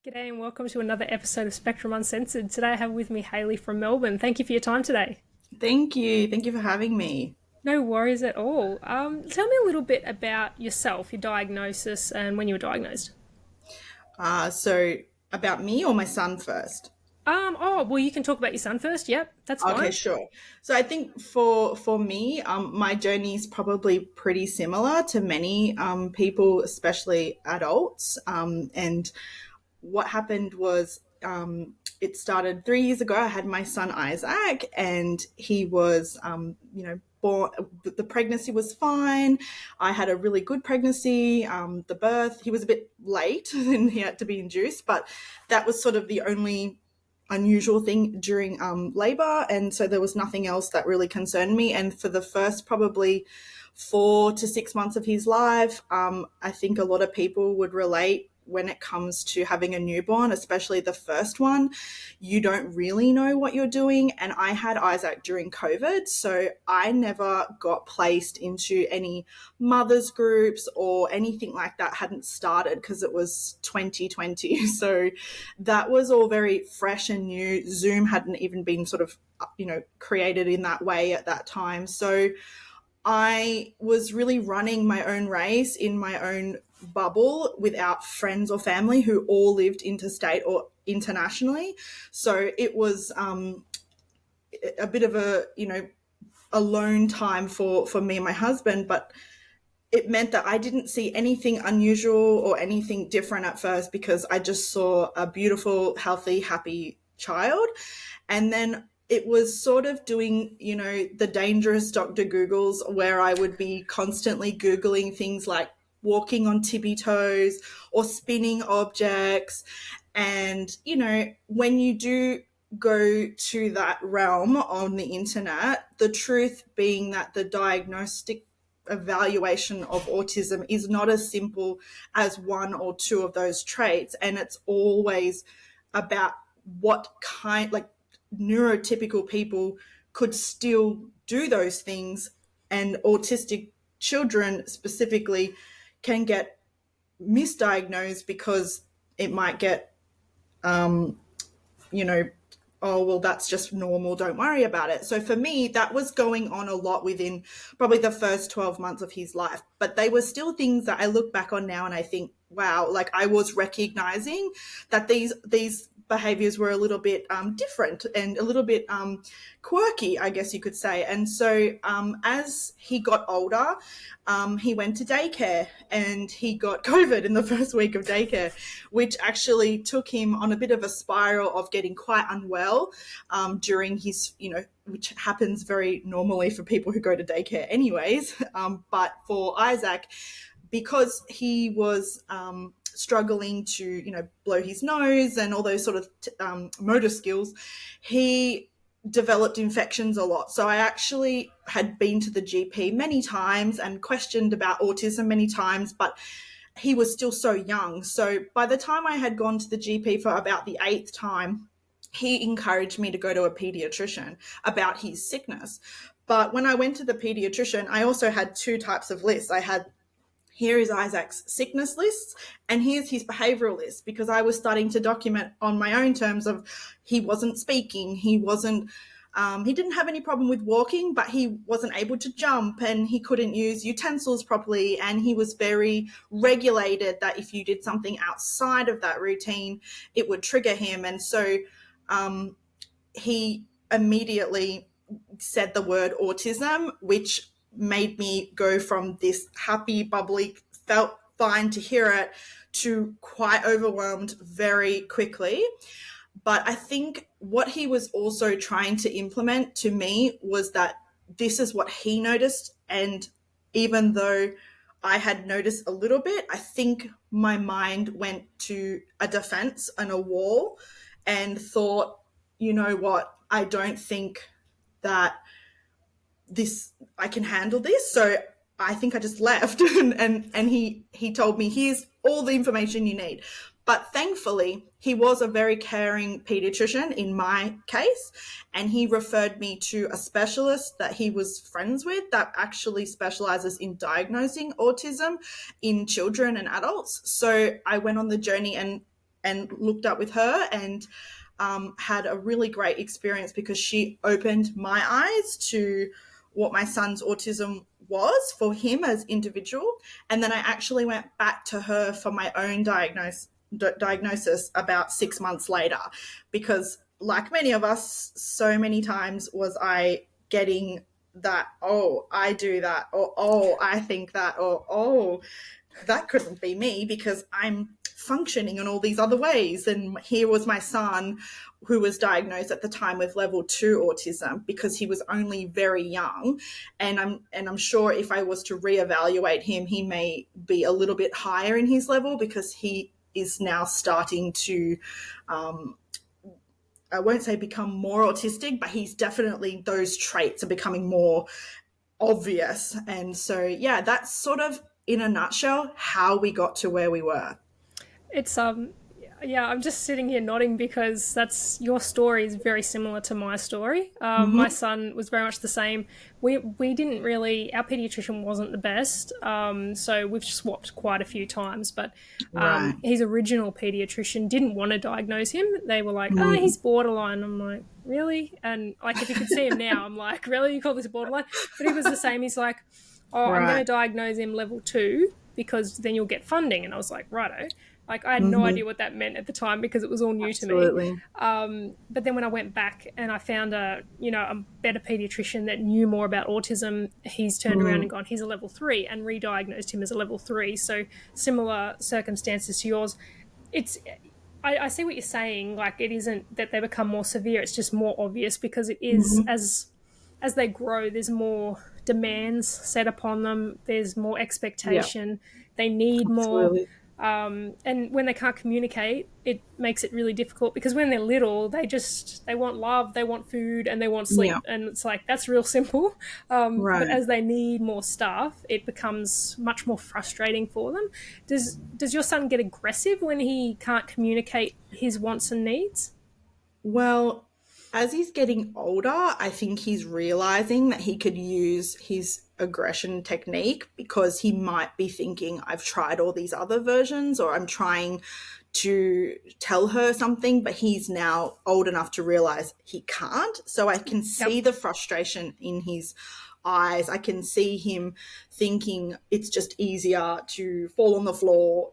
G'day and welcome to another episode of Spectrum Uncensored. Today I have with me Hayley from Melbourne. Thank you for your time today. Thank you. Thank you for having me. No worries at all. Tell me a little bit about yourself, your diagnosis, and when you were diagnosed. So about me or my son first? Well, you can talk about your son first. Yep, that's Okay, fine. sure. So I think for me, my journey is probably pretty similar to many people, especially adults. And what happened was it started 3 years ago. I had my son Isaac, and he was, born. The pregnancy was fine. I had a really good pregnancy. The birth, he was a bit late, and he had to be induced, but that was sort of the only unusual thing during labor, and so there was nothing else that really concerned me. And for the first probably 4 to 6 months of his life, I think a lot of people would relate when it comes to having a newborn, especially the first one. You don't really know what you're doing. And I had Isaac during COVID, so I never got placed into any mothers groups or anything like that, hadn't started because it was 2020. So that was all very fresh and new. Zoom hadn't even been sort of, created in that way at that time. So I was really running my own race in my own bubble without friends or family who all lived interstate or internationally. So it was a bit of a alone time for me and my husband, but it meant that I didn't see anything unusual or anything different at first because I just saw a beautiful, healthy, happy child. And then it was sort of doing, the dangerous Dr. Googles where I would be constantly Googling things like walking on tippy toes or spinning objects. And, when you do go to that realm on the internet, the truth being that the diagnostic evaluation of autism is not as simple as one or two of those traits, and it's always about what kind, like, neurotypical people could still do those things, and autistic children specifically can get misdiagnosed because it might get um, you know, oh, well, that's just normal, don't worry about it. So for me, that was going on a lot within probably the first 12 months of his life. But they were still things that I look back on now and I think, wow, like I was recognizing that these behaviors were a little bit different and a little bit quirky, I guess you could say. And so as he got older, he went to daycare and he got COVID in the first week of daycare, which actually took him on a bit of a spiral of getting quite unwell during his, which happens very normally for people who go to daycare anyways. But for Isaac, because he was struggling to, blow his nose and all those sort of motor skills, he developed infections a lot. So I actually had been to the GP many times and questioned about autism many times, but he was still so young. So by the time I had gone to the GP for about the eighth time, he encouraged me to go to a pediatrician about his sickness. But when I went to the pediatrician, I also had two types of lists. I had, here is Isaac's sickness lists, and here's his behavioral list, because I was starting to document on my own terms of he wasn't speaking, he didn't have any problem with walking, but he wasn't able to jump and he couldn't use utensils properly. And he was very regulated that if you did something outside of that routine, it would trigger him. And so he immediately said the word autism, which made me go from this happy, bubbly, felt fine to hear it, to quite overwhelmed very quickly. But I think what he was also trying to implement to me was that this is what he noticed. And even though I had noticed a little bit, I think my mind went to a defense and a wall and thought, you know what, I don't think that this, I can handle this. So I think I just left and he told me, here's all the information you need. But thankfully, he was a very caring pediatrician in my case, and he referred me to a specialist that he was friends with that actually specializes in diagnosing autism in children and adults. So I went on the journey, and and looked up with her, and had a really great experience because she opened my eyes to what my son's autism was for him as individual. And then I actually went back to her for my own diagnosis about 6 months later, because like many of us, so many times was I getting that, oh, I do that, or oh, I think that, or oh, that couldn't be me because I'm functioning in all these other ways. And here was my son, who was diagnosed at the time with level 2 autism because he was only very young. And I'm sure if I was to reevaluate him, he may be a little bit higher in his level because he is now starting to I won't say become more autistic, but he's definitely, those traits are becoming more obvious. And so, yeah, that's sort of in a nutshell how we got to where we were. It's yeah, I'm just sitting here nodding because that's your story is very similar to my story. My Mm-hmm. son was very much the same. We didn't really, our pediatrician wasn't the best, so we've swapped quite a few times. But Right. his original pediatrician didn't want to diagnose him. They were like, "Oh, Mm. he's borderline." I'm like, "Really?" And like, if you could see him now, I'm like, "Really? You call this borderline?" But he was the same. He's like, "Oh, I'm going to Right. diagnose him level 2 because then you'll get funding." And I was like, "Righto." Like, I had no Mm-hmm. idea what that meant at the time because it was all new to me. Absolutely. But then when I went back and I found a better pediatrician that knew more about autism, he's turned around and Mm. gone, he's a level 3, and re-diagnosed him as a level 3. So similar circumstances to yours. It's I see what you're saying. Like, it isn't that they become more severe; it's just more obvious because it is Mm-hmm. as they grow. There's more demands set upon them. There's more Yeah, expectation. They need more. absolutely. And when they can't communicate, it makes it really difficult because when they're little, they want love, they want food, and they want Yeah, sleep, and it's like that's real simple. But right. as they need more stuff, it becomes much more frustrating for them. Does your son get aggressive when he can't communicate his wants and needs? Well, as he's getting older, I think he's realizing that he could use his aggression technique because he might be thinking, I've tried all these other versions, or I'm trying to tell her something, but he's now old enough to realize he can't. So I can see Yep. the frustration in his eyes. I can see him thinking it's just easier to fall on the floor,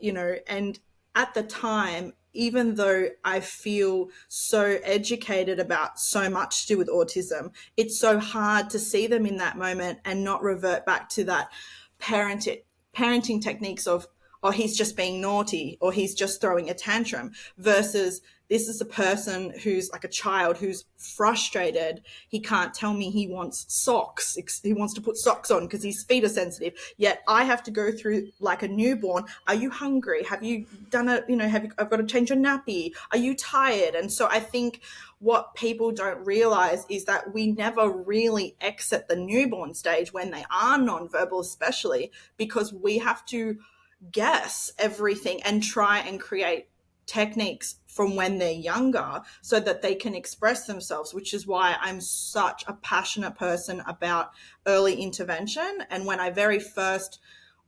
and at the time, even though I feel so educated about so much to do with autism, it's so hard to see them in that moment and not revert back to that parent, parenting techniques of, oh, he's just being naughty or he's just throwing a tantrum, versus this is a person who's like a child who's frustrated. He can't tell me he wants socks. He wants to put socks on because his feet are sensitive. Yet I have to go through like a newborn. Are you hungry? Have you done it? I've got to change your nappy. Are you tired? And so I think what people don't realize is that we never really exit the newborn stage when they are nonverbal, especially because we have to guess everything and try and create techniques from when they're younger so that they can express themselves, which is why I'm such a passionate person about early intervention. And when I very first,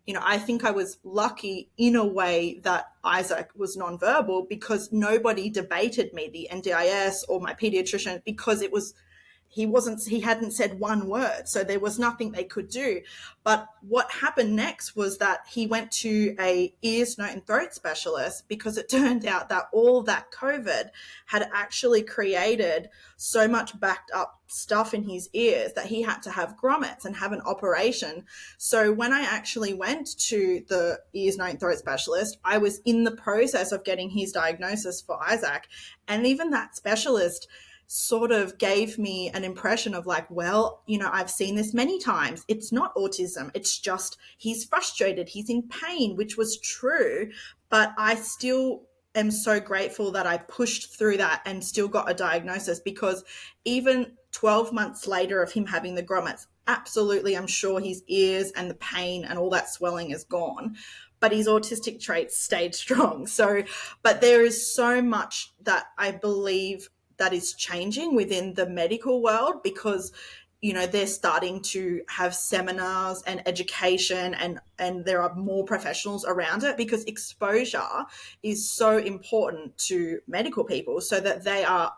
I think I was lucky in a way that Isaac was nonverbal because nobody debated me, the NDIS or my pediatrician, because he hadn't said one word, so there was nothing they could do. But what happened next was that he went to a ears, nose and throat specialist because it turned out that all that COVID had actually created so much backed up stuff in his ears that he had to have grommets and have an operation. So when I actually went to the ears, nose and throat specialist, I was in the process of getting his diagnosis for Isaac, and even that specialist sort of gave me an impression of like, well, I've seen this many times. It's not autism. It's just he's frustrated. He's in pain, which was true. But I still am so grateful that I pushed through that and still got a diagnosis, because even 12 months later of him having the grommets, absolutely, I'm sure his ears and the pain and all that swelling is gone, but his autistic traits stayed strong. So, but there is so much that I believe that is changing within the medical world, because they're starting to have seminars and education, and there are more professionals around it, because exposure is so important to medical people, so that they are,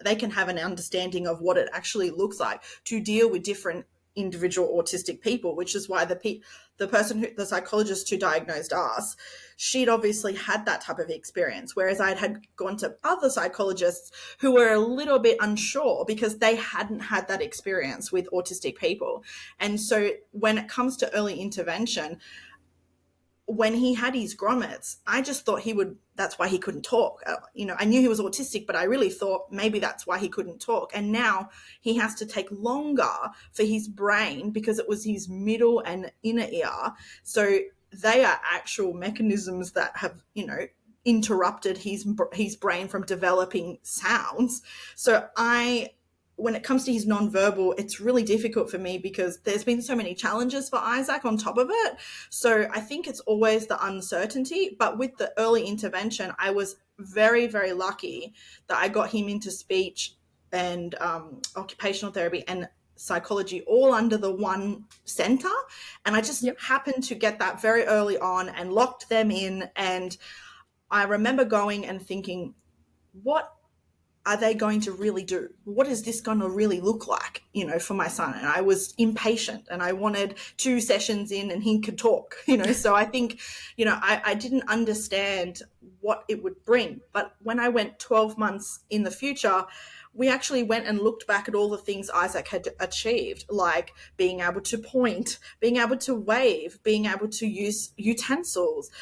they can have an understanding of what it actually looks like to deal with different individual autistic people, which is why the psychologist who diagnosed us, she'd obviously had that type of experience, whereas I had gone to other psychologists who were a little bit unsure because they hadn't had that experience with autistic people. And so when it comes to early intervention, when he had his grommets, I just thought that's why he couldn't talk. I knew he was autistic, but I really thought maybe that's why he couldn't talk. And now he has to take longer for his brain, because it was his middle and inner ear. So they are actual mechanisms that have, interrupted his brain from developing sounds. So when it comes to his nonverbal, it's really difficult for me because there's been so many challenges for Isaac on top of it. So I think it's always the uncertainty. But with the early intervention, I was very, very lucky that I got him into speech and occupational therapy and psychology all under the one center. And I just happened to get that very early on and locked them in. And I remember going and thinking, what are they going to really do? What is this going to really look like, for my son? And I was impatient and I wanted 2 sessions in and he could talk, So I think, I didn't understand what it would bring. But when I went 12 months in the future, we actually went and looked back at all the things Isaac had achieved, like being able to point, being able to wave, being able to use utensils,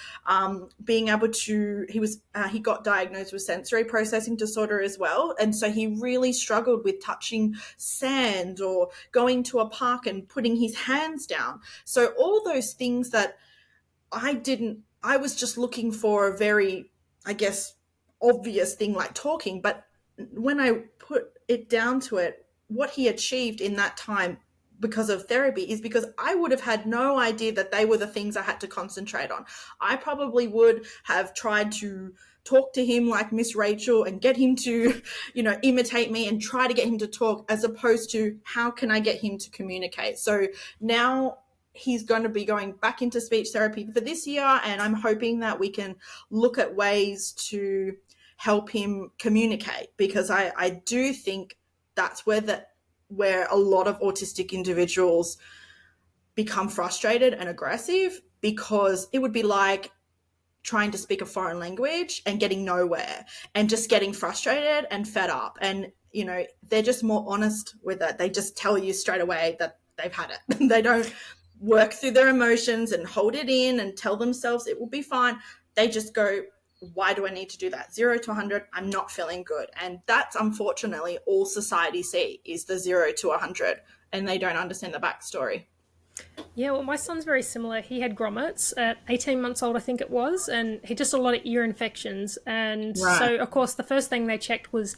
being able to, he got diagnosed with sensory processing disorder as well. And so he really struggled with touching sand or going to a park and putting his hands down. So all those things that I was just looking for a very, I guess, obvious thing like talking, but when I put it down to it, what he achieved in that time because of therapy is because I would have had no idea that they were the things I had to concentrate on. I probably would have tried to talk to him like Miss Rachel and get him to, imitate me and try to get him to talk, as opposed to how can I get him to communicate. So now he's going to be going back into speech therapy for this year, and I'm hoping that we can look at ways to help him communicate, because I do think that's where a lot of autistic individuals become frustrated and aggressive, because it would be like trying to speak a foreign language and getting nowhere and just getting frustrated and fed up. And, they're just more honest with it. They just tell you straight away that they've had it. They don't work through their emotions and hold it in and tell themselves it will be fine. They just go, why do I need to do that? 0 to 100, I'm not feeling good. And that's unfortunately all society see is the 0 to 100, and they don't understand the backstory. Yeah, well, my son's very similar. He had grommets at 18 months old, I think it was, and he just a lot of ear infections. And so, of course, the first thing they checked was,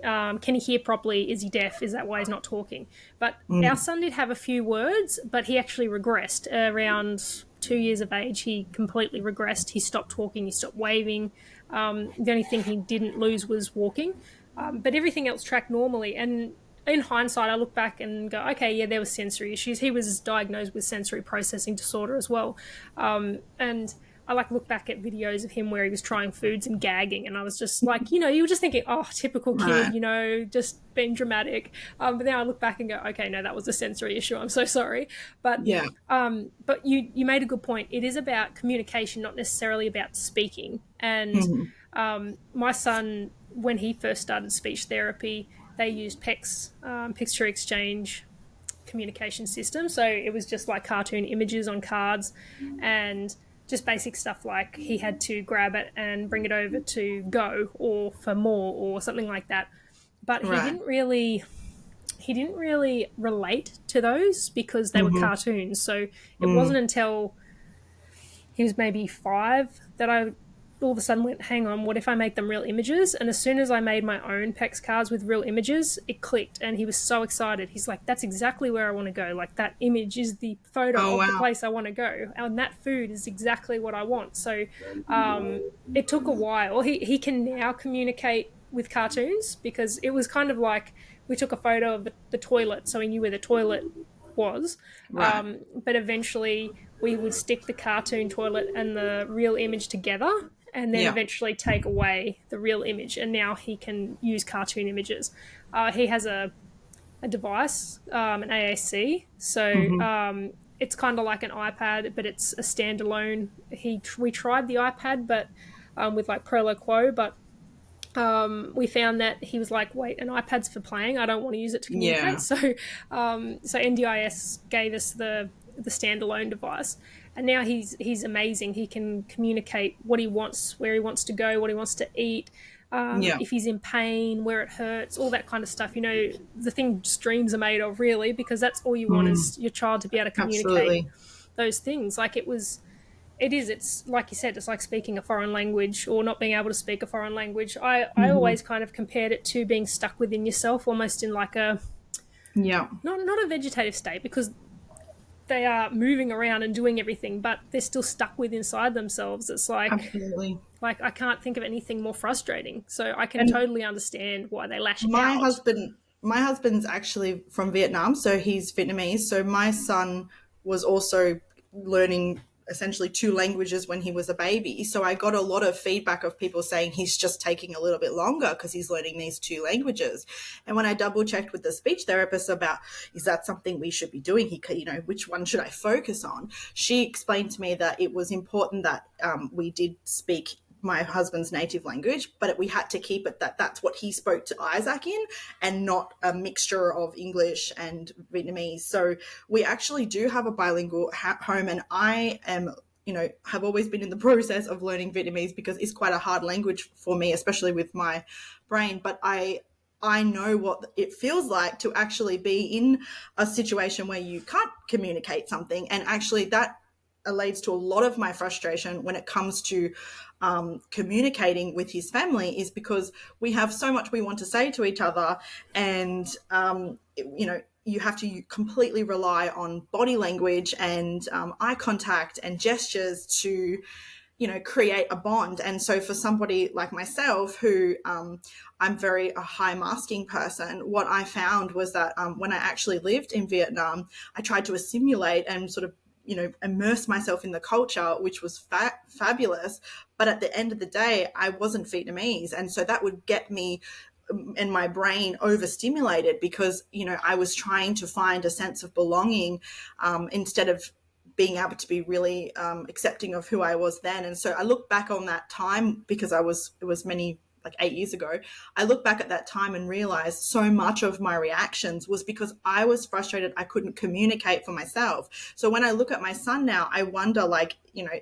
can he hear properly? Is he deaf? Is that why he's not talking? But our son did have a few words, but he actually regressed around 2 years of age. He completely regressed. He stopped talking. He stopped waving. The only thing he didn't lose was walking. But everything else tracked normally. And in hindsight, I look back and go, okay, yeah, there were sensory issues. He was diagnosed with sensory processing disorder as well. And I look back at videos of him where he was trying foods and gagging, and I was just like, you were just thinking, oh, typical kid, just being dramatic. But now I look back and go, okay, no, that was a sensory issue. I'm so sorry. But but you made a good point. It is about communication, not necessarily about speaking. And my son, when he first started speech therapy, they used PECS, picture exchange communication system. So it was just like cartoon images on cards, and just basic stuff like he had to grab it and bring it over to go or for more or something like that. But he didn't really relate to those because they were cartoons. So it wasn't until he was maybe 5 that I all of a sudden went, hang on, what if I make them real images? And as soon as I made my own PEX cards with real images, it clicked, and he was so excited. He's like, that's exactly where I want to go. Like, that image is the photo of the place I want to go, and that food is exactly what I want. So it took a while. He can now communicate with cartoons, because it was kind of like we took a photo of the toilet, so he knew where the toilet was. Right. But eventually, we would stick the cartoon toilet and the real image together, and then Yeah. eventually take away the real image. And now he can use cartoon images. He has a device, an ASC. So Mm-hmm. it's kind of like an iPad, but it's a standalone. We tried the iPad, but with like Prolo Quo, but we found that he was like, "Wait, an iPad's for playing. I don't want to use it to communicate." Yeah. So NDIS gave us the standalone device, and now he's amazing. He can communicate what he wants, where he wants to go, what he wants to eat, Yeah. if he's in pain, where it hurts, all that kind of stuff. You know, the thing streams are made of, really, because that's all you want Mm, is your child to be able to communicate absolutely. those things. Like it's like you said, it's like speaking a foreign language or not being able to speak a foreign language. I Mm-hmm. always kind of compared it to being stuck within yourself, almost in like a Yeah. not a vegetative state, because they are moving around and doing everything, but they're still stuck with inside themselves. It's Absolutely. like I can't think of anything more frustrating. So I can And totally understand why they lash my out. husband, my husband's actually from Vietnam, so he's Vietnamese. So my son was also learning essentially two languages when he was a baby. So I got a lot of feedback of people saying he's just taking a little bit longer because he's learning these two languages. And when I double checked with the speech therapist about, is that something we should be doing? Which one should I focus on? She explained to me that it was important that we did speak my husband's native language, but we had to keep it that that's what he spoke to Isaac in, and not a mixture of English and Vietnamese. So we actually do have a bilingual home, and I am, have always been in the process of learning Vietnamese because it's quite a hard language for me, especially with my brain. But I know what it feels like to actually be in a situation where you can't communicate something, and actually that leads to a lot of my frustration when it comes to communicating with his family, is because we have so much we want to say to each other, and you have to completely rely on body language and eye contact and gestures to create a bond. And so for somebody like myself, who I'm very a high masking person, what I found was that when I actually lived in Vietnam, I tried to assimilate and sort of immerse myself in the culture, which was fabulous. But at the end of the day, I wasn't Vietnamese. And so that would get me and my brain overstimulated, because, I was trying to find a sense of belonging instead of being able to be really accepting of who I was then. And so I look back on that time, because it was many, like 8 years ago. I look back at that time and realized so much of my reactions was because I was frustrated I couldn't communicate for myself. So when I look at my son now, I wonder, like,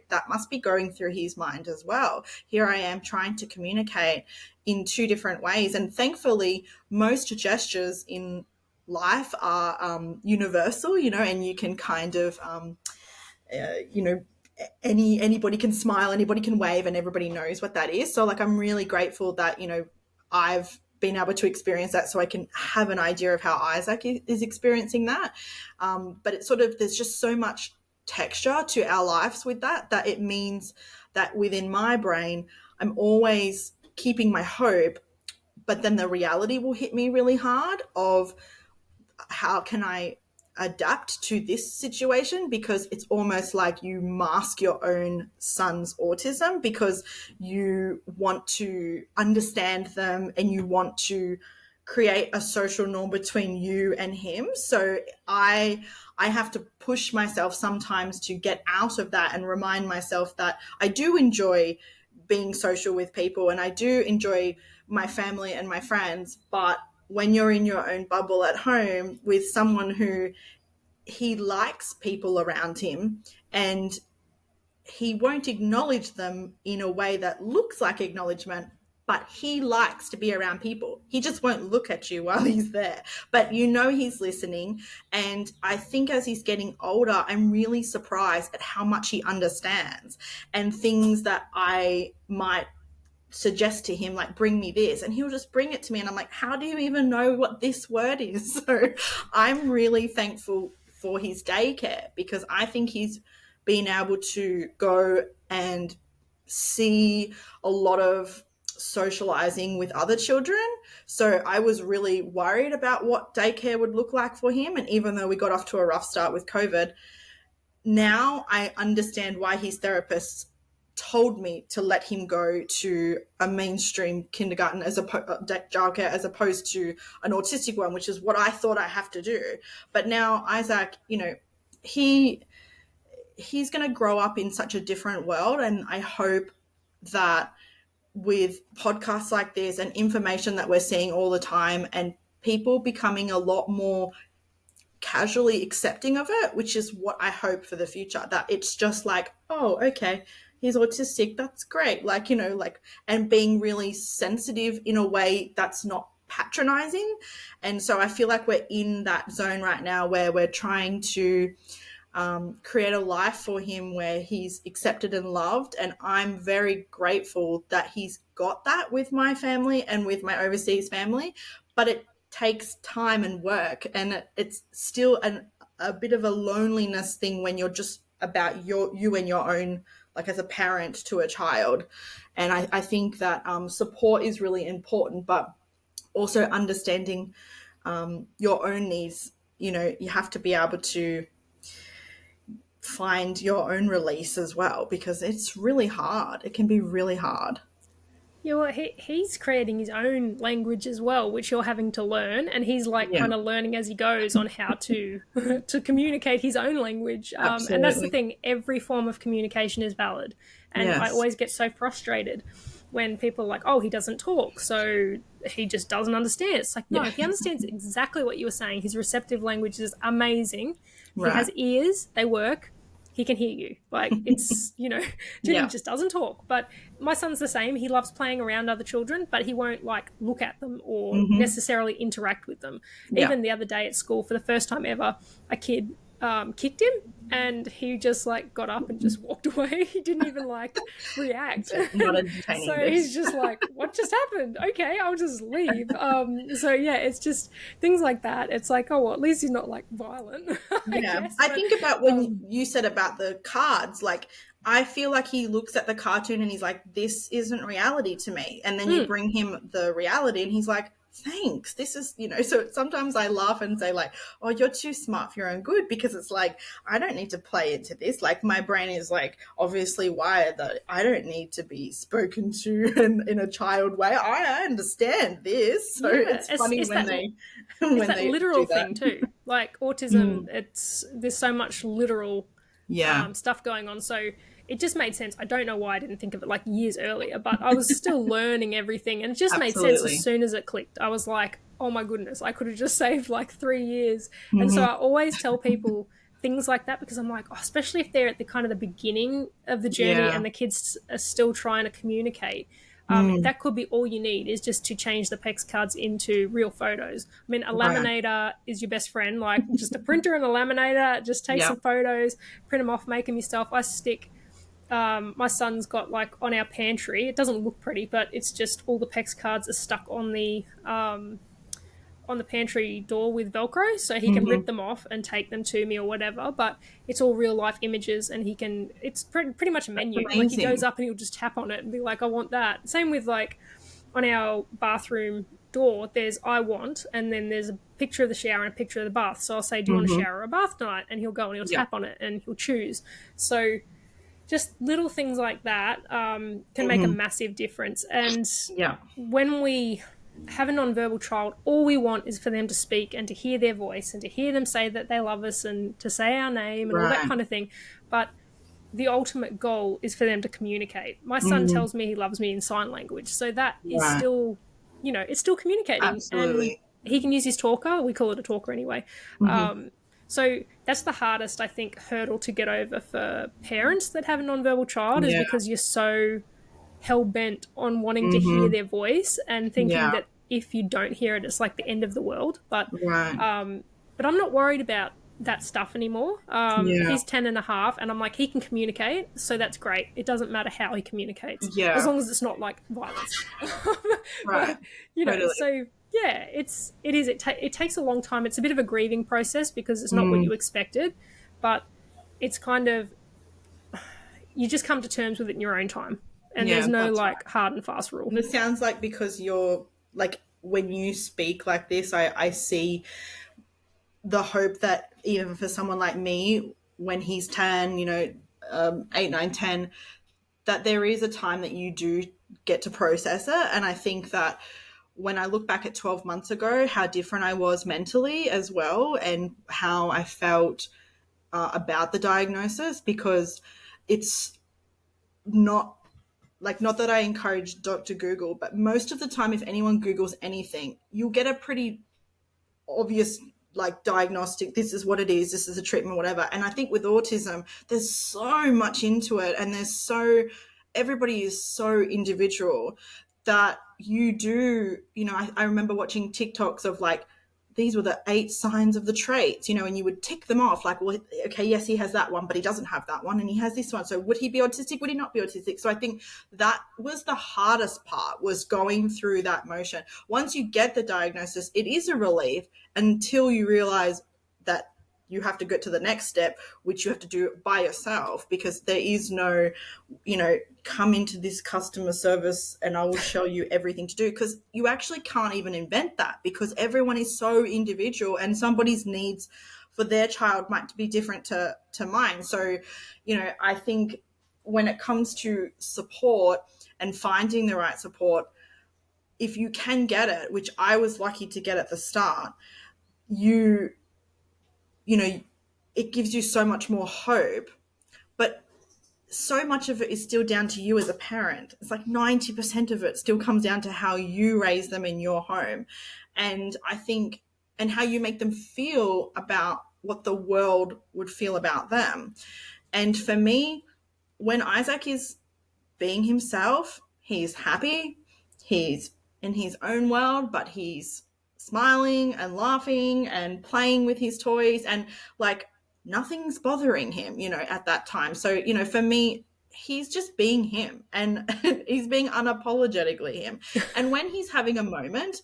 that must be going through his mind as well. Here I am trying to communicate in two different ways. And thankfully, most gestures in life are universal, and you can kind of, you know, anybody can smile, anybody can wave, and everybody knows what that is. So like, I'm really grateful that I've been able to experience that, so I can have an idea of how Isaac is experiencing that. But it's sort of, there's just so much texture to our lives with that it means that within my brain, I'm always keeping my hope, but then the reality will hit me really hard of how can I adapt to this situation, because it's almost like you mask your own son's autism because you want to understand them and you want to create a social norm between you and him. So I have to push myself sometimes to get out of that and remind myself that I do enjoy being social with people and I do enjoy my family and my friends, but when you're in your own bubble at home with someone who he likes people around him and he won't acknowledge them in a way that looks like acknowledgement, but he likes to be around people. He just won't look at you while he's there, but he's listening. And I think as he's getting older, I'm really surprised at how much he understands, and things that I might suggest to him, like, bring me this, and he'll just bring it to me, and I'm like, how do you even know what this word is? So I'm really thankful for his daycare, because I think he's been able to go and see a lot of socializing with other children. So I was really worried about what daycare would look like for him. And even though we got off to a rough start with COVID, now I understand why his therapist told me to let him go to a mainstream kindergarten childcare as opposed to an autistic one, which is what I thought I have to do. But now Isaac, he's going to grow up in such a different world, and I hope that with podcasts like this and information that we're seeing all the time and people becoming a lot more casually accepting of it, which is what I hope for the future, that it's just like, oh, okay, he's autistic, that's great, and being really sensitive in a way that's not patronizing. And so I feel like we're in that zone right now where we're trying to create a life for him where he's accepted and loved. And I'm very grateful that he's got that with my family and with my overseas family. But it takes time and work, and it's still a bit of a loneliness thing when you're just about you and your own, like as a parent to a child. And I think that support is really important, but also understanding your own needs. You have to be able to find your own release as well, because it's really hard. It can be really hard. Yeah, well, he's creating his own language as well, which you're having to learn, and he's like Yeah, kind of learning as he goes on how to to communicate his own language. And that's the absolutely. thing; every form of communication is valid, and I Yes. always get so frustrated when people are like, "Oh, he doesn't talk, so he just doesn't understand." It's like, no, Yeah. he understands exactly what you were saying. His receptive language is amazing. He Right. has ears; they work. He can hear you. Like, it's, he Yeah. just doesn't talk. But my son's the same. He loves playing around other children, but he won't like look at them or Mm-hmm. necessarily interact with them. Yeah. Even the other day at school, for the first time ever, a kid kicked him, and he just like got up and just walked away. He didn't even like react. So not So entertaining he's this. just like, what just happened? Okay, I'll just leave. So yeah, it's just things like that. It's like, oh well, at least he's not like violent, I Yeah. guess. I But think about when um you said about the cards, like I feel like he looks at the cartoon and he's like, this isn't reality to me. And then you mm, bring him the reality and he's like, thanks. This is, so sometimes I laugh and say like, oh, you're too smart for your own good, because it's like, I don't need to play into this. Like my brain is like obviously wired that I don't need to be spoken to in a child way. I understand this. So yeah, it's funny it's when that they, it's when that they literal do that. thing too. Like autism, Mm. there's so much literal Yeah. stuff going on. So it just made sense. I don't know why I didn't think of it like years earlier, but I was still learning everything, and it just made sense as Absolutely. soon as it clicked. I was like, oh my goodness, I could have just saved like 3 years. And so Hmm. I always tell people things like that, because I'm like, oh, especially if they're at the kind of the beginning of the journey Yeah. and the kids are still trying to communicate. Mm. That could be all you need, is just to change the PEX cards into real photos. I mean, a Right. laminator is your best friend. Like just a printer and a laminator, just take Yeah. some photos, print them off, make them yourself. I stick my son's got like on our pantry. It doesn't look pretty, but it's just all the PEX cards are stuck on the pantry door with Velcro, so he can rip Hmm. them off and take them to me or whatever. But it's all real life images, and he can. It's pretty much a That's menu. Like he goes amazing. up and he'll just tap on it and be like, "I want that." Same with like on our bathroom door. There's "I want," and then there's a picture of the shower and a picture of the bath. So I'll say, "Do you want a Hmm. shower or a bath tonight?" And he'll go and he'll Yeah. tap on it and he'll choose. So just little things like that can make a Hmm. massive difference. And Yeah. when we have a nonverbal child, all we want is for them to speak and to hear their voice and to hear them say that they love us and to say our name and all that Right. kind of thing. But the ultimate goal is for them to communicate. My son Mm. tells me he loves me in sign language. So that is Right. still, it's still communicating. And Absolutely. he can use his talker. We call it a talker anyway. Hmm. So that's the hardest, I think, hurdle to get over for parents that have a nonverbal child, is Yeah. because you're so hell bent on wanting to hear Hmm. their voice and thinking Yeah. that if you don't hear it, it's like the end of the world. Right. But I'm not worried about that stuff anymore. Yeah. He's 10 and a half, and I'm like, he can communicate, so that's great. It doesn't matter how he communicates, as Yeah. long as it's not like violence. Right. But Totally. so yeah, it takes a long time. It's a bit of a grieving process because it's not what Mm. you expected, but it's kind of, you just come to terms with it in your own time. and Yeah, there's no that's like right. hard and fast And rule. it sounds like because you're like when you speak like this, I see the hope that even for someone like me, when he's 10, 8, 9, 10, that there is a time that you do get to process it. And I think that when I look back at 12 months ago, how different I was mentally as well, and how I felt about the diagnosis, because it's not like, not that I encourage Dr. Google, but most of the time, if anyone Googles anything, you'll get a pretty obvious like diagnostic, this is what it is, this is a treatment, whatever. And I think with autism there's so much into it, and everybody is so individual that you do, I remember watching TikToks of like, these were the 8 signs of the traits, and you would tick them off like, well, okay, yes, he has that one, but he doesn't have that one, and he has this one. So would he be autistic? Would he not be autistic? So I think that was the hardest part, was going through that motion. Once you get the diagnosis, it is a relief until you realize that you have to get to the next step, which you have to do by yourself, because there is no, come into this customer service and I will show you everything to do, because you actually can't even invent that, because everyone is so individual and somebody's needs for their child might be different to mine. So, I think when it comes to support and finding the right support, if you can get it, which I was lucky to get at the start, you you know it gives you so much more hope. But so much of it is still down to you as a parent. It's like 90% of it still comes down to how you raise them in your home, and I think, and how you make them feel about what the world would feel about them. And for me, when Isaac is being himself, he's happy, he's in his own world, but he's smiling and laughing and playing with his toys, and like nothing's bothering him, at that time. So, for me, he's just being him, and he's being unapologetically him. And when he's having a moment,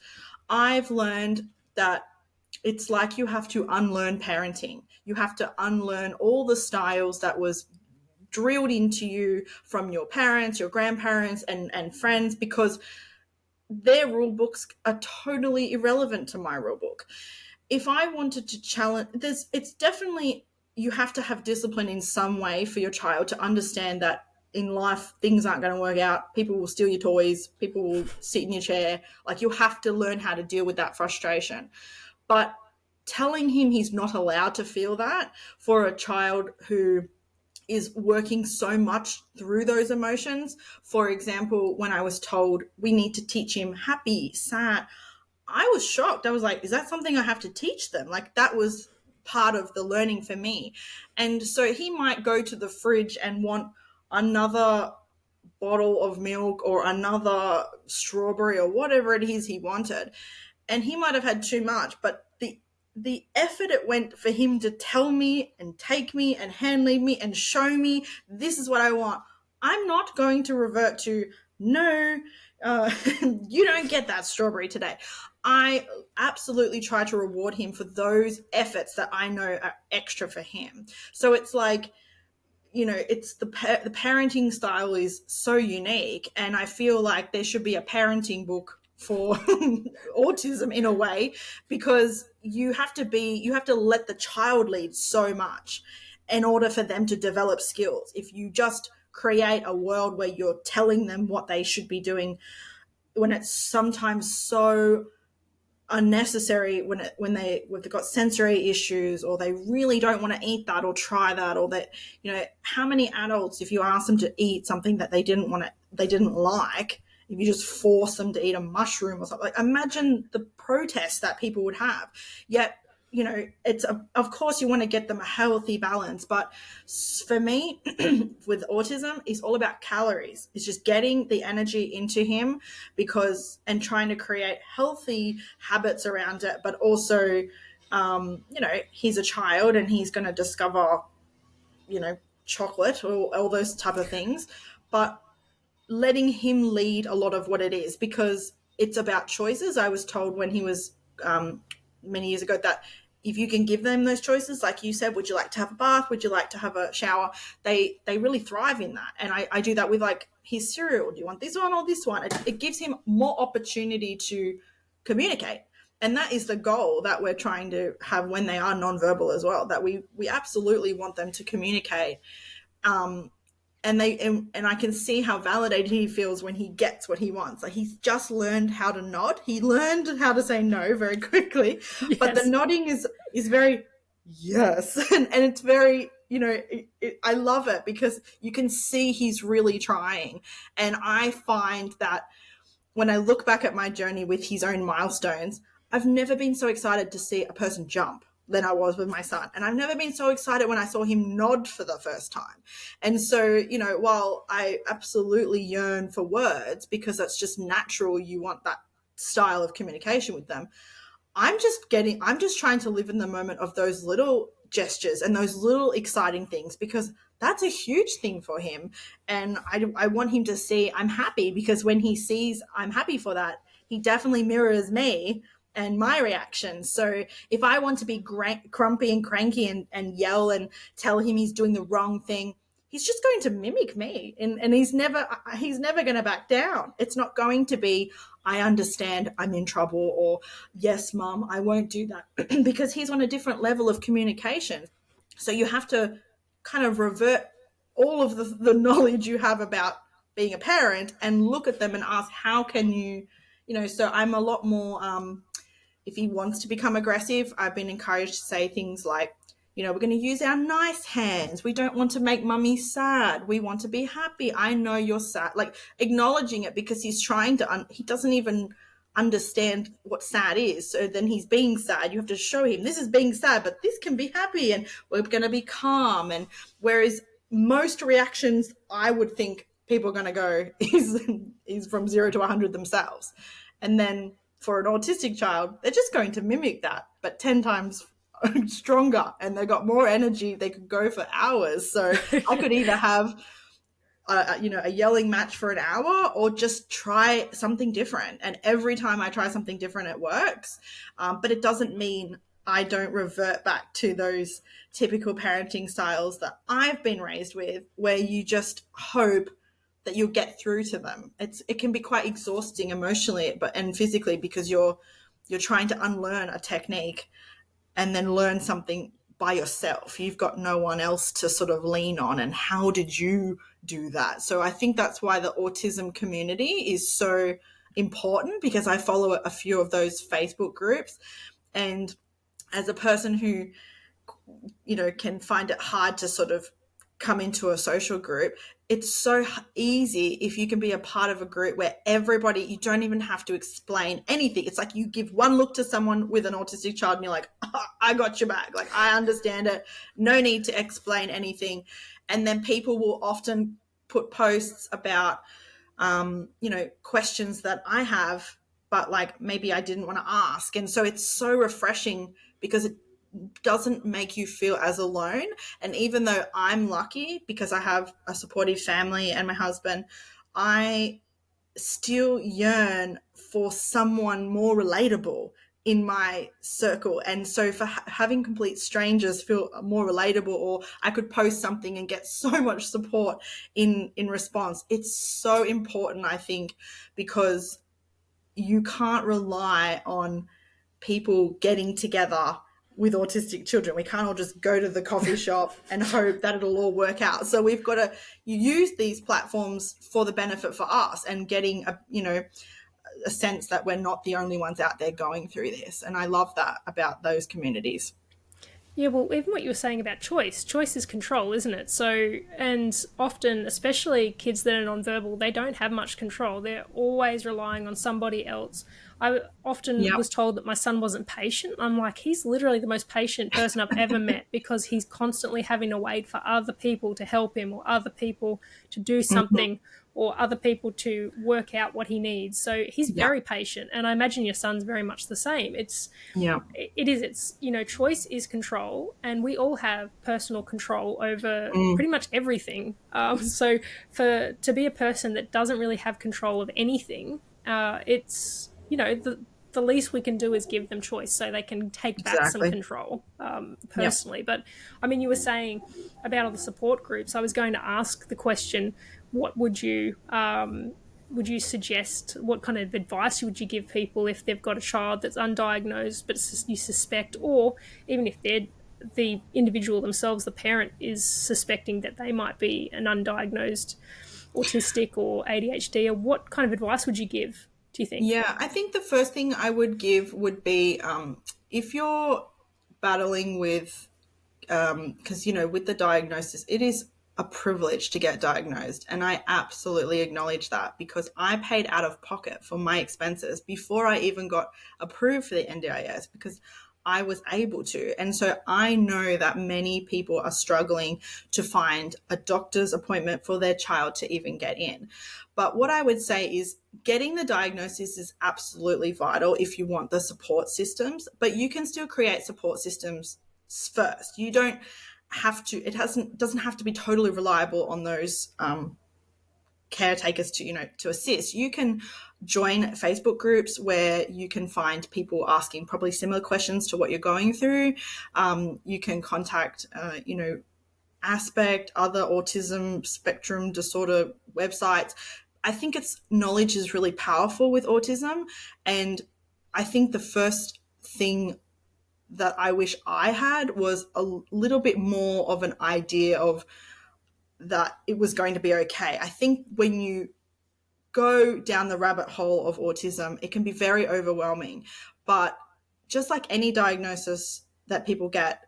I've learned that it's like you have to unlearn parenting. You have to unlearn all the styles that was drilled into you from your parents, your grandparents, and friends, because their rule books are totally irrelevant to my rule book. If I wanted to challenge, it's definitely, you have to have discipline in some way for your child to understand that in life things aren't going to work out. People will steal your toys, people will sit in your chair. Like, you have to learn how to deal with that frustration. But telling him he's not allowed to feel that, for a child who is working so much through those emotions. For example, when I was told we need to teach him happy, sad, I was shocked. I was like, is that something I have to teach them? Like, that was part of the learning for me. And so he might go to the fridge and want another bottle of milk or another strawberry or whatever it is he wanted. And he might have had too much, but the effort it went for him to tell me and take me and hand lead me and show me this is what I want. I'm not going to revert to, no, you don't get that strawberry today. I absolutely try to reward him for those efforts that I know are extra for him. So it's like, it's the parenting style is so unique, and I feel like there should be a parenting book for autism in a way, because you have to let the child lead so much in order for them to develop skills. If you just create a world where you're telling them what they should be doing, when it's sometimes so unnecessary, when they've got sensory issues, or they really don't want to eat that or try that, or that, how many adults, if you ask them to eat something that they didn't like, if you just force them to eat a mushroom or something, like, imagine the protests that people would have. Yet, of course you want to get them a healthy balance, but for me, with autism, it's all about calories. It's just getting the energy into him, and trying to create healthy habits around it. But also, he's a child and he's going to discover, chocolate or all those type of things, but letting him lead a lot of what it is, because it's about choices. I was told when he was many years ago that if you can give them those choices, like you said, would you like to have a bath? Would you like to have a shower? They really thrive in that. And I do that with like his cereal. Do you want this one or this one? It gives him more opportunity to communicate. And that is the goal that we're trying to have when they are nonverbal as well, that we absolutely want them to communicate. And I can see how validated he feels when he gets what he wants. Like he's just learned how to nod. He learned how to say no very quickly, but the Yes. nodding is very yes, and it's very, I love it because you can see he's really trying. And I find that when I look back at my journey with his own milestones, I've never been so excited to see a person jump than I was with my son. And I've never been so excited when I saw him nod for the first time. And so, while I absolutely yearn for words because that's just natural, you want that style of communication with them, I'm just trying to live in the moment of those little gestures and those little exciting things because that's a huge thing for him. And I want him to see I'm happy because when he sees I'm happy for that, he definitely mirrors me and my reaction. So if I want to be crumpy and cranky and yell and tell him he's doing the wrong thing, he's just going to mimic me, and he's never going to back down. It's not going to be I understand I'm in trouble or yes mom I won't do that because he's on a different level of communication. So you have to kind of revert all of the knowledge you have about being a parent and look at them and ask how can so I'm a lot more if he wants to become aggressive, I've been encouraged to say things like, we're going to use our nice hands. We don't want to make mummy sad. We want to be happy. I know you're sad. Like acknowledging it because he's trying to, he doesn't even understand what sad is. So then he's being sad. You have to show him this is being sad, but this can be happy and we're going to be calm. And whereas most reactions I would think people are going to go is from 0 to 100 themselves. And then for an autistic child, they're just going to mimic that, but 10 times stronger, and they got more energy. They could go for hours. So I could either have a yelling match for an hour or just try something different. And every time I try something different, it works. But it doesn't mean I don't revert back to those typical parenting styles that I've been raised with, where you just hope that you'll get through to them. It can be quite exhausting emotionally and physically because you're trying to unlearn a technique and then learn something by yourself. You've got no one else to sort of lean on. And how did you do that? So I think that's why the autism community is so important, because I follow a few of those Facebook groups. And as a person who, can find it hard to sort of come into a social group, it's so easy if you can be a part of a group where everybody, you don't even have to explain anything. It's like you give one look to someone with an autistic child and you're like, oh, I got your back. Like, I understand it. No need to explain anything. And then people will often put posts about, questions that I have, but like maybe I didn't want to ask. And so it's so refreshing because it doesn't make you feel as alone. And even though I'm lucky because I have a supportive family and my husband, I still yearn for someone more relatable in my circle. And so for having complete strangers feel more relatable, or I could post something and get so much support in response, it's so important, I think, because you can't rely on people getting together with autistic children. We can't all just go to the coffee shop and hope that it'll all work out. So we've got to use these platforms for the benefit for us and getting a sense that we're not the only ones out there going through this. And I love that about those communities. Yeah, well, even what you were saying about choice is control, isn't it? So, and often, especially kids that are nonverbal, they don't have much control. They're always relying on somebody else. I often Yep. was told that my son wasn't patient. I'm like, he's literally the most patient person I've ever met because he's constantly having to wait for other people to help him or other people to do Mm-hmm. something or other people to work out what he needs. So he's Yeah. very patient. And I imagine your son's very much the same. Yeah. It's choice is control, and we all have personal control over Mm. pretty much everything. So to be a person that doesn't really have control of anything, it's the least we can do is give them choice so they can take back some Exactly. control, Yep. personally. But I mean, you were saying about other support groups. I was going to ask the question, what would you suggest, what kind of advice would you give people if they've got a child that's undiagnosed but you suspect, or even if they're the individual themselves, the parent, is suspecting that they might be an undiagnosed autistic or ADHD, or what kind of advice would you give, do you think? Yeah, I think the first thing I would give would be if you're battling with because with the diagnosis, it is a privilege to get diagnosed, and I absolutely acknowledge that because I paid out of pocket for my expenses before I even got approved for the NDIS because I was able to. And so I know that many people are struggling to find a doctor's appointment for their child to even get in. But what I would say is getting the diagnosis is absolutely vital if you want the support systems, but you can still create support systems first. You don't have to, it hasn't doesn't have to be totally reliable on those caretakers to assist. You can join Facebook groups where you can find people asking probably similar questions to what you're going through. You can contact Aspect, other autism spectrum disorder websites. I think it's knowledge is really powerful with autism, and I think the first thing that I wish I had was a little bit more of an idea of that it was going to be okay. I think when you go down the rabbit hole of autism, it can be very overwhelming. But just like any diagnosis that people get,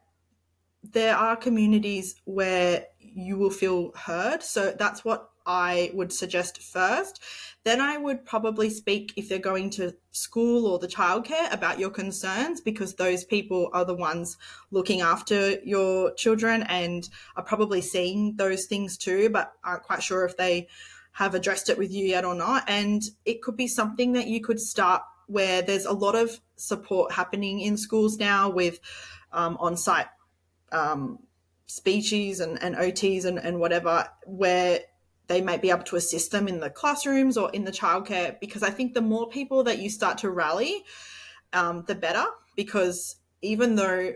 there are communities where you will feel heard. So that's what I would suggest first. Then I would probably speak if they're going to school or the childcare about your concerns because those people are the ones looking after your children and are probably seeing those things too, but aren't quite sure if they have addressed it with you yet or not. And it could be something that you could start where there's a lot of support happening in schools now with on-site speeches and OTs and whatever, where they might be able to assist them in the classrooms or in the childcare. Because I think the more people that you start to rally, the better. Because even though,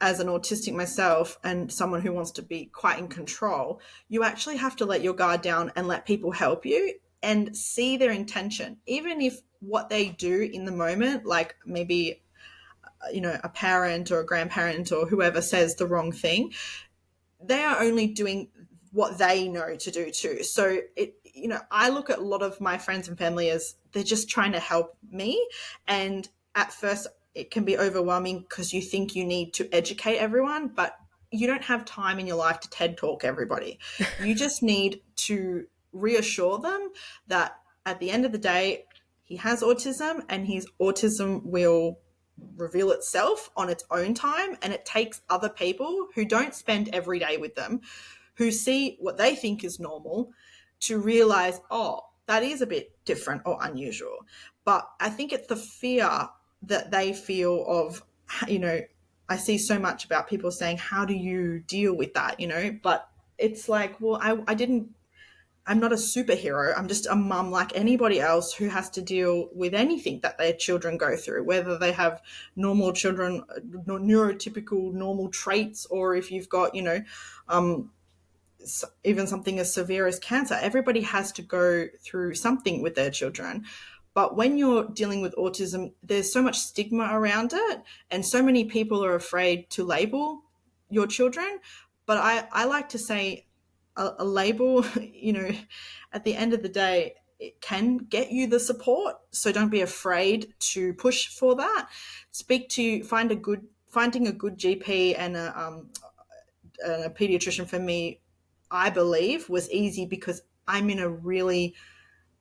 as an autistic myself and someone who wants to be quite in control, you actually have to let your guard down and let people help you and see their intention, even if what they do in the moment, like maybe a parent or a grandparent or whoever says the wrong thing, they are only doing what they know to do too. So I look at a lot of my friends and family as they're just trying to help me. And at first it can be overwhelming because you think you need to educate everyone, but you don't have time in your life to TED talk everybody. You just need to reassure them that at the end of the day, he has autism and his autism will reveal itself on its own time, and it takes other people who don't spend every day with them, who see what they think is normal, to realize, oh, that is a bit different or unusual. But I think it's the fear that they feel of, I see so much about people saying, how do you deal with that, but it's like, well, I'm not a superhero. I'm just a mum like anybody else who has to deal with anything that their children go through, whether they have normal children, neurotypical normal traits, or if you've got, even something as severe as cancer. Everybody has to go through something with their children. But when you're dealing with autism, there's so much stigma around it, and so many people are afraid to label your children. But I like to say a label, at the end of the day, it can get you the support. So don't be afraid to push for that. Finding a good GP and a pediatrician for me, I believe, was easy because I'm in a really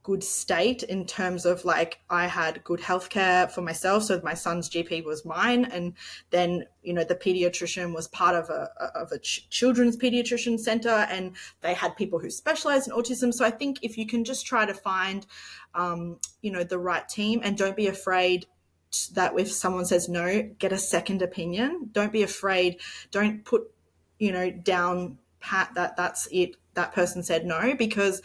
good state in terms of, like, I had good healthcare for myself. So my son's GP was mine. And then, the pediatrician was part of a children's pediatrician center, and they had people who specialize in autism. So I think if you can just try to find, the right team, and don't be afraid that if someone says no, get a second opinion. Don't be afraid. Don't put, down pat that's it. That person said no, because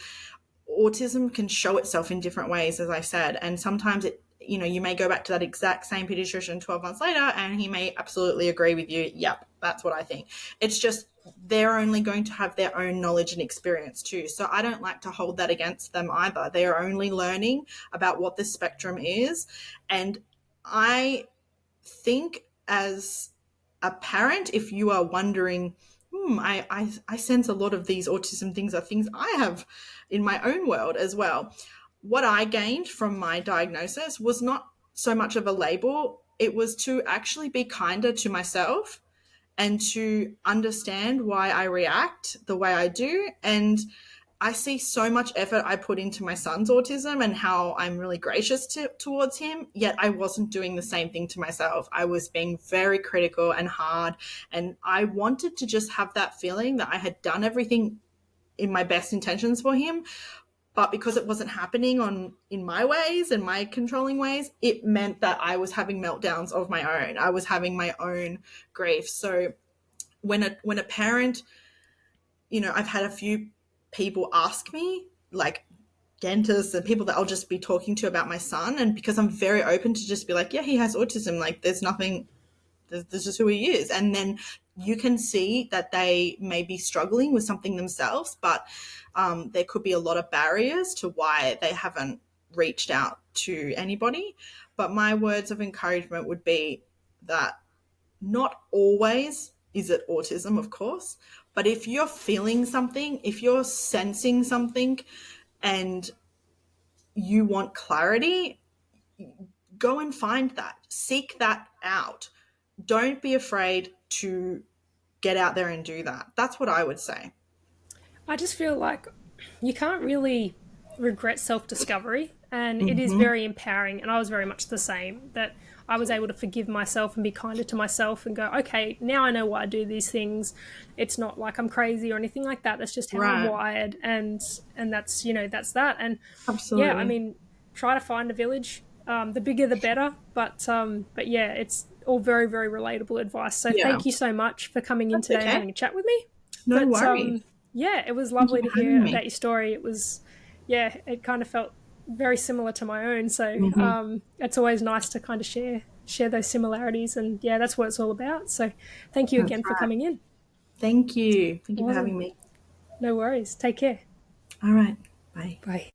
autism can show itself in different ways, as I said, and sometimes you may go back to that exact same pediatrician 12 months later and he may absolutely agree with you. Yep, that's what I think. It's just they're only going to have their own knowledge and experience too. So I don't like to hold that against them either. They are only learning about what the spectrum is. And I think as a parent, if you are wondering, I sense a lot of these autism things are things I have in my own world as well. What I gained from my diagnosis was not so much of a label, it was to actually be kinder to myself and to understand why I react the way I do. And I see so much effort I put into my son's autism and how I'm really gracious towards him, yet I wasn't doing the same thing to myself. I was being very critical and hard, and I wanted to just have that feeling that I had done everything in my best intentions for him. But because it wasn't happening in my ways and my controlling ways, it meant that I was having meltdowns of my own. I was having my own grief. So when a parent, I've had a few people ask me, like dentists and people that I'll just be talking to about my son. And because I'm very open to just be like, yeah, he has autism. Like there's nothing, this is who he is. And then you can see that they may be struggling with something themselves, but there could be a lot of barriers to why they haven't reached out to anybody. But my words of encouragement would be that not always is it autism, of course, but if you're feeling something, if you're sensing something and you want clarity, go and find that. Seek that out. Don't be afraid to get out there and do that. That's what I would say. I just feel like you can't really regret self discovery, and it is Mm-hmm. very empowering. And I was very much the same, that I was able to forgive myself and be kinder to myself and go, okay, now I know why I do these things. It's not like I'm crazy or anything like that. That's just how I'm Right. wired, and that's that's that. And yeah, I Absolutely. mean, try to find a village. The bigger, the better. But yeah, it's all very, very relatable advice. So Yeah. thank you so much for coming in That's today and okay. having a chat with me. No But worries. yeah, it was Thank you lovely to for having hear about me. your story. It was, yeah, it kind of felt very similar to my own. So Mm-hmm. it's always nice to kind of share those similarities, and yeah, that's what it's all about. So thank you That's again for right. coming in. Thank you. Thank you for Awesome. having me. No worries. Take care. All right. Bye. Bye.